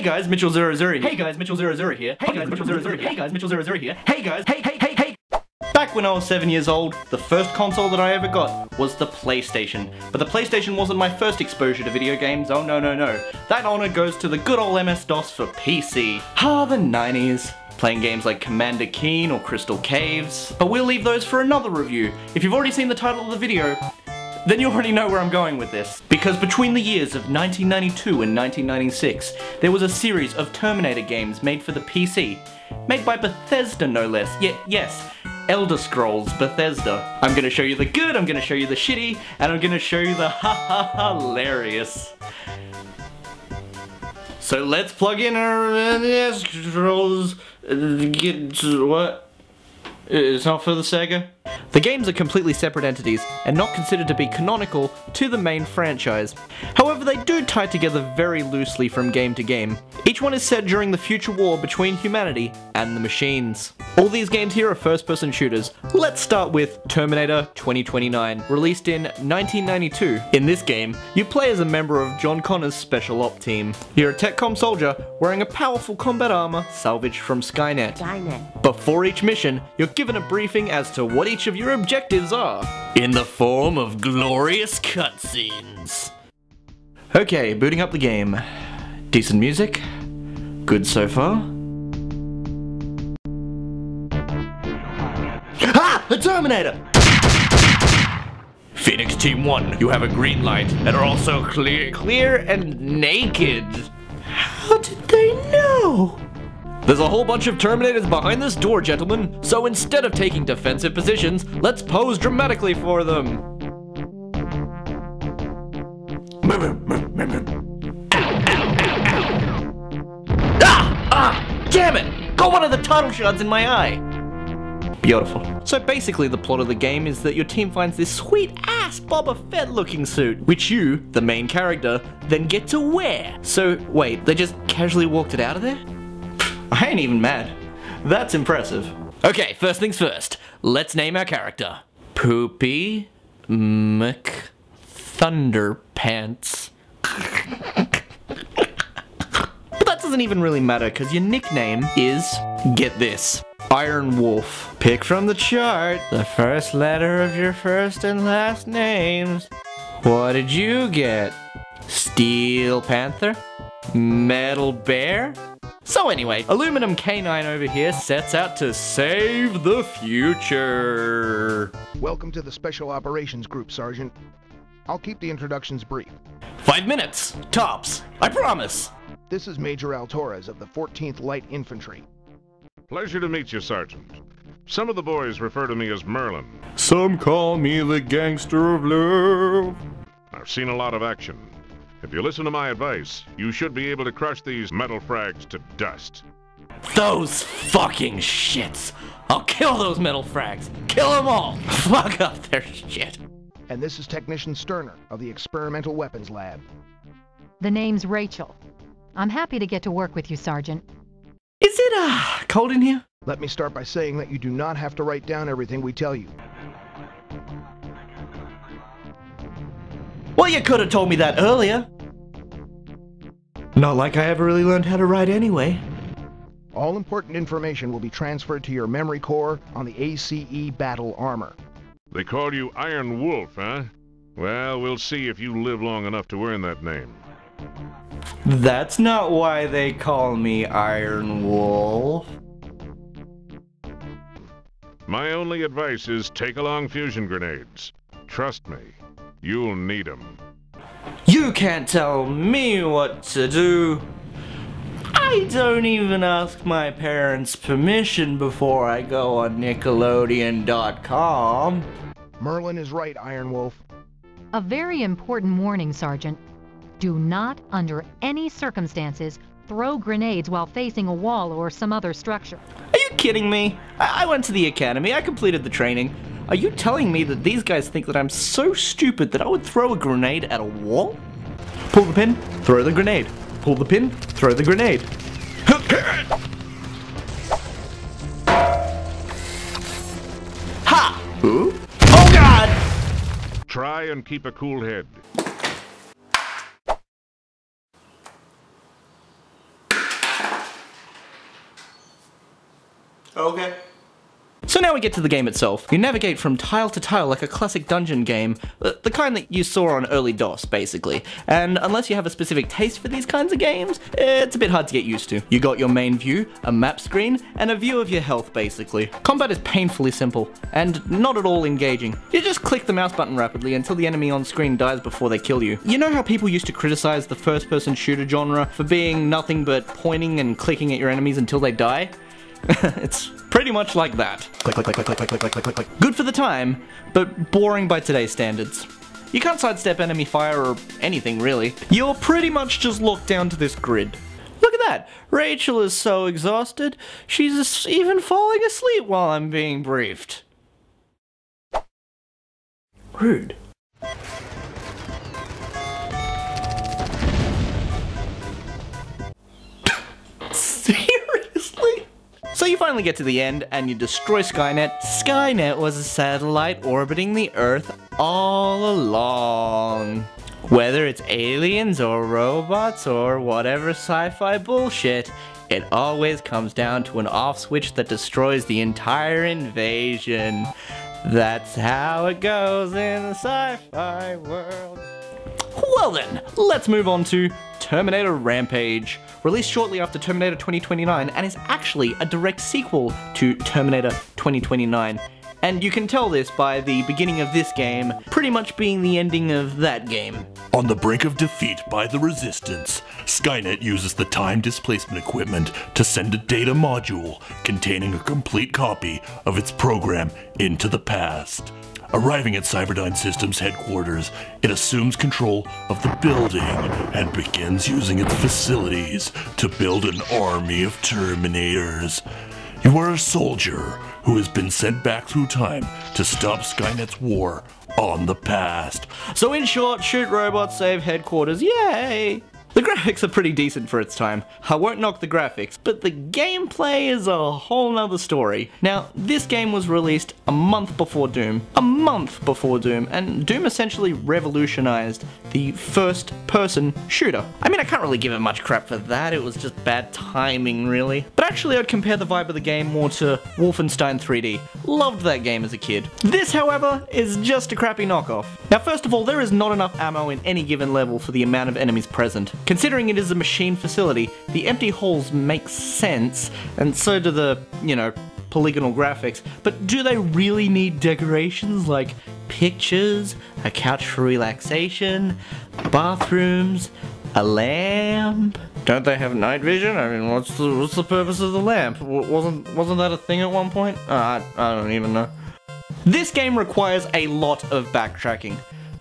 guys, Mitchell00 here. Hey guys, Mitchell00 here. Hey guys, Mitchell00 here. Hey guys, Mitchell00 here. Hey guys, hey. Back when I was 7 years old, the first console that I ever got was the PlayStation. But the PlayStation wasn't my first exposure to video games, oh no. That honor goes to the good old MS-DOS for PC. The 90s. Playing games like Commander Keen or Crystal Caves. But we'll leave those for another review. If you've already seen the title of the video, then you already know where I'm going with this. Because between the years of 1992 and 1996, there was a series of Terminator games made for the PC. Made by Bethesda no less. Yes, Elder Scrolls Bethesda. I'm gonna show you the good, I'm gonna show you the shitty, and I'm gonna show you the hilarious. So let's plug in our Scrolls. What? It's not for the Sega? The games are completely separate entities and not considered to be canonical to the main franchise. However, they do tie together very loosely from game to game. Each one is set during the future war between humanity and the machines. All these games here are first-person shooters. Let's start with Terminator 2029, released in 1992. In this game, you play as a member of John Connor's Special Op team. You're a TechCom soldier wearing a powerful combat armor salvaged from Skynet. Before each mission, you're given a briefing as to what each of your objectives are, in the form of glorious cutscenes. Okay, booting up the game. Decent music. Good so far. The Terminator! Phoenix Team 1, you have a green light and are also clear and naked. How did they know? There's a whole bunch of Terminators behind this door, gentlemen, so instead of taking defensive positions, let's pose dramatically for them. Damn it! Got one of the title shots in my eye! Beautiful. So basically the plot of the game is that your team finds this sweet-ass Boba Fett looking suit, which you, the main character, then get to wear. So wait, they just casually walked it out of there? I ain't even mad. That's impressive. Okay, first things first. Let's name our character. Poopy McThunderpants. But that doesn't even really matter, because your nickname is, get this, Iron Wolf. Pick from the chart the first letter of your first and last names. What did you get? Steel Panther? Metal Bear? So anyway, Aluminum K9 over here sets out to save the future. Welcome to the Special Operations Group, Sergeant. I'll keep the introductions brief. 5 minutes, tops, I promise. This is Major Al Torres of the 14th Light Infantry. Pleasure to meet you, Sergeant. Some of the boys refer to me as Merlin. Some call me the gangster of love. I've seen a lot of action. If you listen to my advice, you should be able to crush these metal frags to dust. Those fucking shits. I'll kill those metal frags. Kill them all. Fuck up their shit. And this is Technician Sterner of the Experimental Weapons Lab. The name's Rachel. I'm happy to get to work with you, Sergeant. Is it, cold in here? Let me start by saying that you do not have to write down everything we tell you. Well, you could have told me that earlier. Not like I ever really learned how to write anyway. All important information will be transferred to your memory core on the ACE battle armor. They call you Iron Wolf, huh? Well, we'll see if you live long enough to earn that name. That's not why they call me Iron Wolf. My only advice is take along fusion grenades. Trust me, you'll need them. You can't tell me what to do. I don't even ask my parents' permission before I go on Nickelodeon.com. Merlin is right, Iron Wolf. A very important warning, Sergeant. Do not, under any circumstances, throw grenades while facing a wall or some other structure. Are you kidding me? I went to the academy, I completed the training. Are you telling me that these guys think that I'm so stupid that I would throw a grenade at a wall? Pull the pin, throw the grenade. Pull the pin, throw the grenade. Ha! Ooh. Oh God! Try and keep a cool head. Okay. So now we get to the game itself. You navigate from tile to tile like a classic dungeon game, the kind that you saw on early DOS, basically. And unless you have a specific taste for these kinds of games, it's a bit hard to get used to. You got your main view, a map screen, and a view of your health, basically. Combat is painfully simple, and not at all engaging. You just click the mouse button rapidly until the enemy on screen dies before they kill you. You know how people used to criticize the first-person shooter genre for being nothing but pointing and clicking at your enemies until they die? It's pretty much like that. Click, click, click, click, click, click, click, click, click, click. Good for the time, but boring by today's standards. You can't sidestep enemy fire or anything, really. You're pretty much just locked down to this grid. Look at that! Rachel is so exhausted, she's even falling asleep while I'm being briefed. Rude. Seriously? So you finally get to the end, and you destroy Skynet. Skynet was a satellite orbiting the Earth all along. Whether it's aliens or robots or whatever sci-fi bullshit, it always comes down to an off switch that destroys the entire invasion. That's how it goes in the sci-fi world. Well then, let's move on to Terminator Rampage, released shortly after Terminator 2029 and is actually a direct sequel to Terminator 2029. And you can tell this by the beginning of this game pretty much being the ending of that game. On the brink of defeat by the Resistance, Skynet uses the time displacement equipment to send a data module containing a complete copy of its program into the past. Arriving at Cyberdyne Systems headquarters, it assumes control of the building and begins using its facilities to build an army of Terminators. You are a soldier who has been sent back through time to stop Skynet's war on the past. So in short, shoot robots, save headquarters, yay! The graphics are pretty decent for its time. I won't knock the graphics, but the gameplay is a whole nother story. Now, this game was released a month before Doom. And Doom essentially revolutionized the first-person shooter. I mean, I can't really give it much crap for that, it was just bad timing, really. But actually, I'd compare the vibe of the game more to Wolfenstein 3D. Loved that game as a kid. This, however, is just a crappy knockoff. Now, first of all, there is not enough ammo in any given level for the amount of enemies present. Considering it is a machine facility, the empty holes make sense, and so do the, polygonal graphics, but do they really need decorations like pictures, a couch for relaxation, bathrooms, a lamp? Don't they have night vision? I mean, what's the purpose of the lamp? Wasn't that a thing at one point? I don't even know. This game requires a lot of backtracking.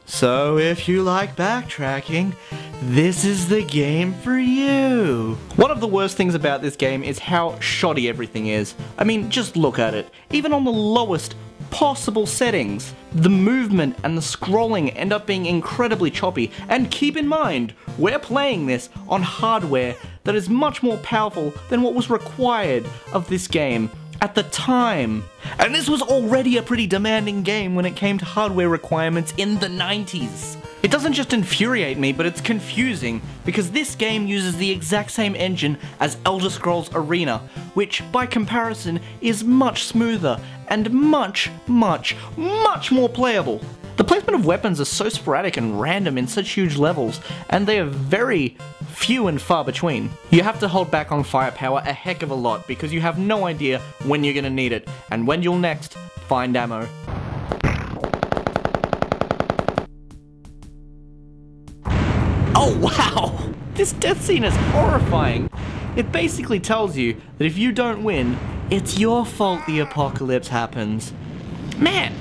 So if you like backtracking, this is the game for you. One of the worst things about this game is how shoddy everything is. I mean, just look at it. Even on the lowest possible settings, the movement and the scrolling end up being incredibly choppy. And keep in mind, we're playing this on hardware that is much more powerful than what was required of this game at the time. And this was already a pretty demanding game when it came to hardware requirements in the 90s. It doesn't just infuriate me, but it's confusing, because this game uses the exact same engine as Elder Scrolls Arena, which, by comparison, is much smoother and much more playable. The placement of weapons are so sporadic and random in such huge levels, and they are very few and far between. You have to hold back on firepower a heck of a lot, because you have no idea when you're gonna need it, and when you'll next find ammo. Oh wow! This death scene is horrifying! It basically tells you that if you don't win, it's your fault the apocalypse happens. Man,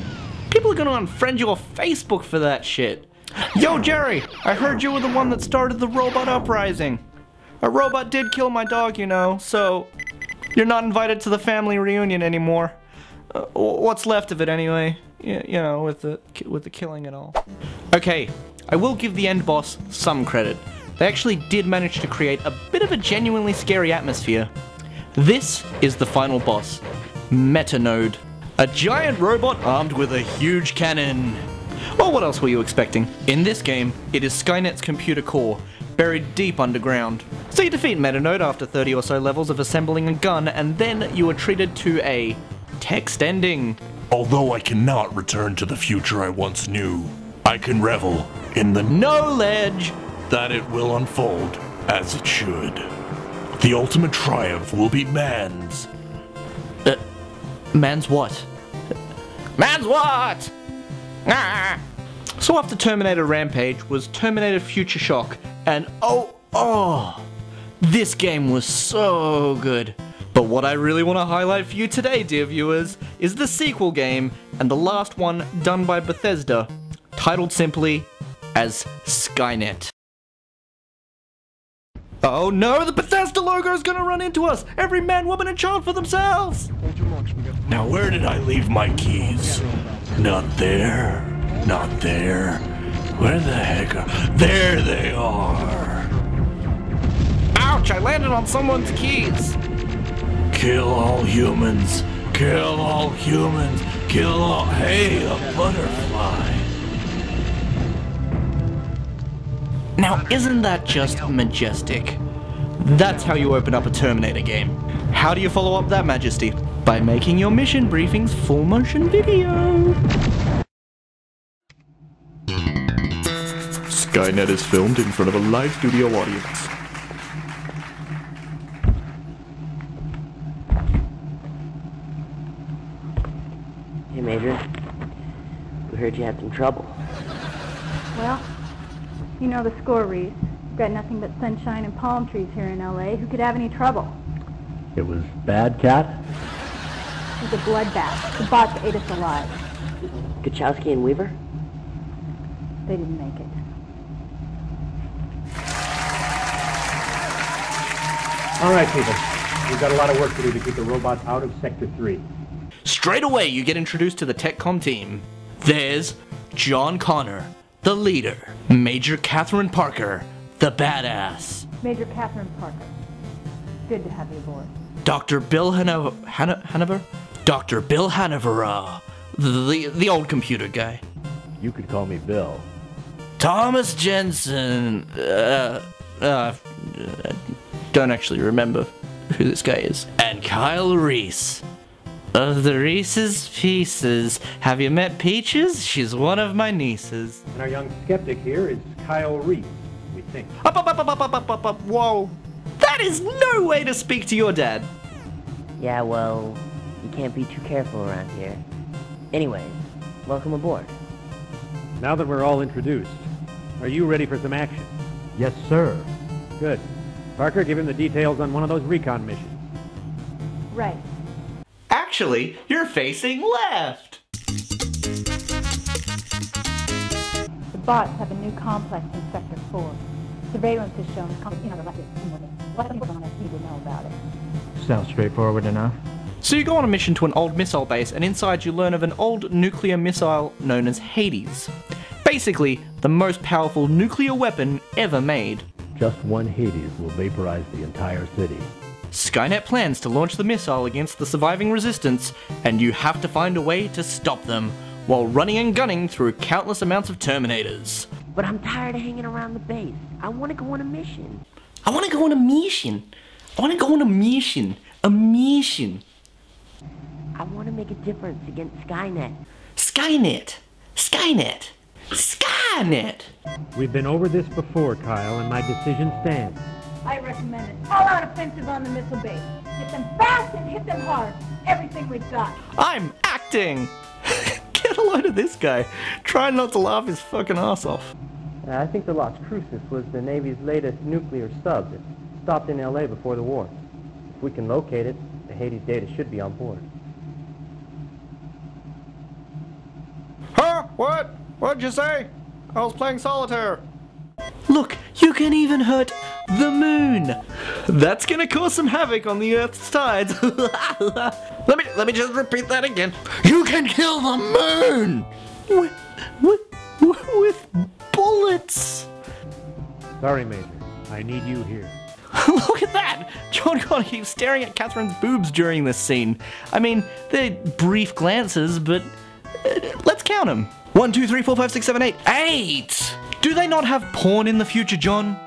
people are gonna unfriend you off Facebook for that shit. Yo Jerry, I heard you were the one that started the robot uprising. A robot did kill my dog, so you're not invited to the family reunion anymore. What's left of it anyway, with the killing and all. Okay, I will give the end boss some credit. They actually did manage to create a bit of a genuinely scary atmosphere. This is the final boss, Metanode. A giant robot armed with a huge cannon. Well, what else were you expecting? In this game, it is Skynet's computer core, buried deep underground. So you defeat Meta Node after 30 or so levels of assembling a gun, and then you are treated to a text ending. Although I cannot return to the future I once knew, I can revel in the knowledge that it will unfold as it should. The ultimate triumph will be man's. Man's what? Man's what? Ah! So after Terminator Rampage was Terminator Future Shock, and oh, this game was so good. But what I really want to highlight for you today, dear viewers, is the sequel game, and the last one done by Bethesda, titled simply as Skynet. Oh no, the Bethesda logo is gonna run into us! Every man, woman, and child for themselves! Now where did I leave my keys? Not there. Not there. Where the heck are... There they are! Ouch, I landed on someone's keys! Kill all humans. Kill all humans. Kill all... Hey, a butterfly. Now, isn't that just majestic? That's how you open up a Terminator game. How do you follow up that majesty? By making your mission briefings full motion video. Skynet is filmed in front of a live studio audience. Hey, Major. We heard you had some trouble. Well, you know the score, Reese. We've got nothing but sunshine and palm trees here in L.A. Who could have any trouble? It was bad, Cat? It was a bloodbath. The bots ate us alive. Kachowski and Weaver? They didn't make it. All right, people. We've got a lot of work to do to keep the robots out of Sector 3. Straight away, you get introduced to the TechCom team. There's John Connor, the leader. Major Catherine Parker, the badass. Major Catherine Parker. Good to have you aboard. Dr. Bill Hanover? Dr. Bill Hanover, the old computer guy. You could call me Bill. Thomas Jensen, don't actually remember who this guy is. And Kyle Reese, of the Reese's Pieces. Have you met Peaches? She's one of my nieces. And our young skeptic here is Kyle Reese, we think. Up, whoa. That is no way to speak to your dad. Yeah, well, you can't be too careful around here. Anyways, welcome aboard. Now that we're all introduced, are you ready for some action? Yes, sir. Good. Parker, give him the details on one of those recon missions. Right. Actually, you're facing left. The bots have a new complex in Sector 4. Surveillance has shown what people don't need to know about it. Sounds straightforward enough. So you go on a mission to an old missile base, and inside you learn of an old nuclear missile known as Hades. Basically, the most powerful nuclear weapon ever made. Just one Hades will vaporize the entire city. Skynet plans to launch the missile against the surviving resistance, and you have to find a way to stop them, while running and gunning through countless amounts of Terminators. But I'm tired of hanging around the base. I want to go on a mission. I want to go on a mission. I want to go on a mission. A mission. I want to make a difference against Skynet. Skynet. Skynet. Skynet. We've been over this before, Kyle, and my decision stands. I recommend an all-out offensive on the missile base. Hit them fast and hit them hard. Everything we've got. I'm acting. Get a load of this guy. Trying not to laugh his fucking ass off. I think the Las Cruces was the Navy's latest nuclear sub that stopped in L.A. before the war. If we can locate it, the Hades data should be on board. Huh? What? What'd you say? I was playing solitaire. Look, you can even hurt the moon. That's gonna cause some havoc on the Earth's tides. let me just repeat that again. You can kill the moon with bullets. Sorry, Major. I need you here. Look at that! John Connor keeps staring at Catherine's boobs during this scene. I mean, they're brief glances, but let's count them. 1, 2, 3, 4, 5, 6, 7, 8. 8! Do they not have porn in the future, John?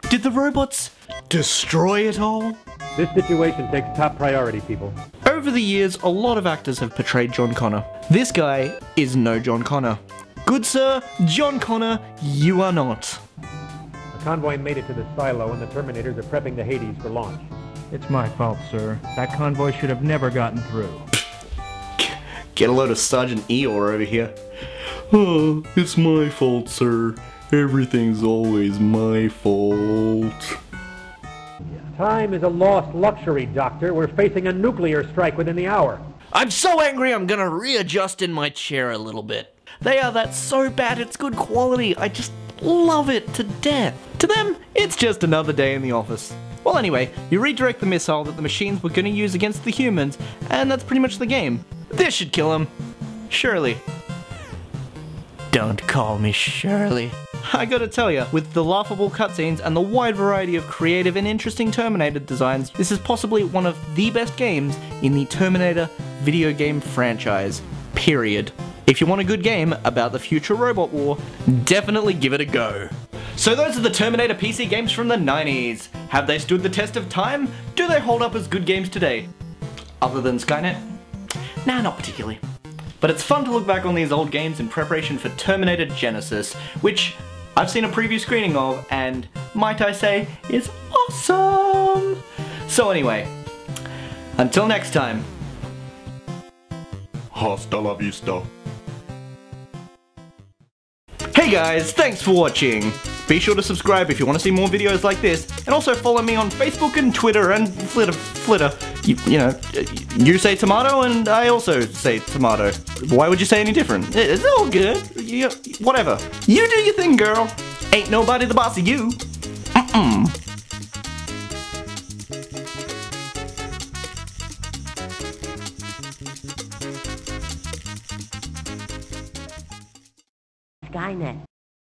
Did the robots destroy it all? This situation takes top priority, people. Over the years, a lot of actors have portrayed John Connor. This guy is no John Connor. Good sir, John Connor, you are not. The convoy made it to the silo and the Terminators are prepping the Hades for launch. It's my fault, sir. That convoy should have never gotten through. Get a load of Sergeant Eeyore over here. Oh, it's my fault, sir. Everything's always my fault. Time is a lost luxury, Doctor. We're facing a nuclear strike within the hour. I'm so angry I'm gonna readjust in my chair a little bit. They are that so bad it's good quality. I just love it to death. To them, it's just another day in the office. Well anyway, you redirect the missile that the machines were gonna use against the humans, and that's pretty much the game. This should kill him. Surely. Don't call me Shirley. I gotta tell ya, with the laughable cutscenes and the wide variety of creative and interesting Terminator designs, this is possibly one of the best games in the Terminator video game franchise. Period. If you want a good game about the future robot war, definitely give it a go. So those are the Terminator PC games from the 90s. Have they stood the test of time? Do they hold up as good games today? Other than Skynet? Nah, not particularly. But it's fun to look back on these old games in preparation for Terminator Genisys, which I've seen a preview screening of, and might I say, is awesome! So anyway, until next time. Hasta la vista. Hey guys, thanks for watching! Be sure to subscribe if you want to see more videos like this, and also follow me on Facebook and Twitter and Flitter. You know, you say tomato and I also say tomato. Why would you say any different? It's all good. Whatever. You do your thing, girl. Ain't nobody the boss of you. Skynet.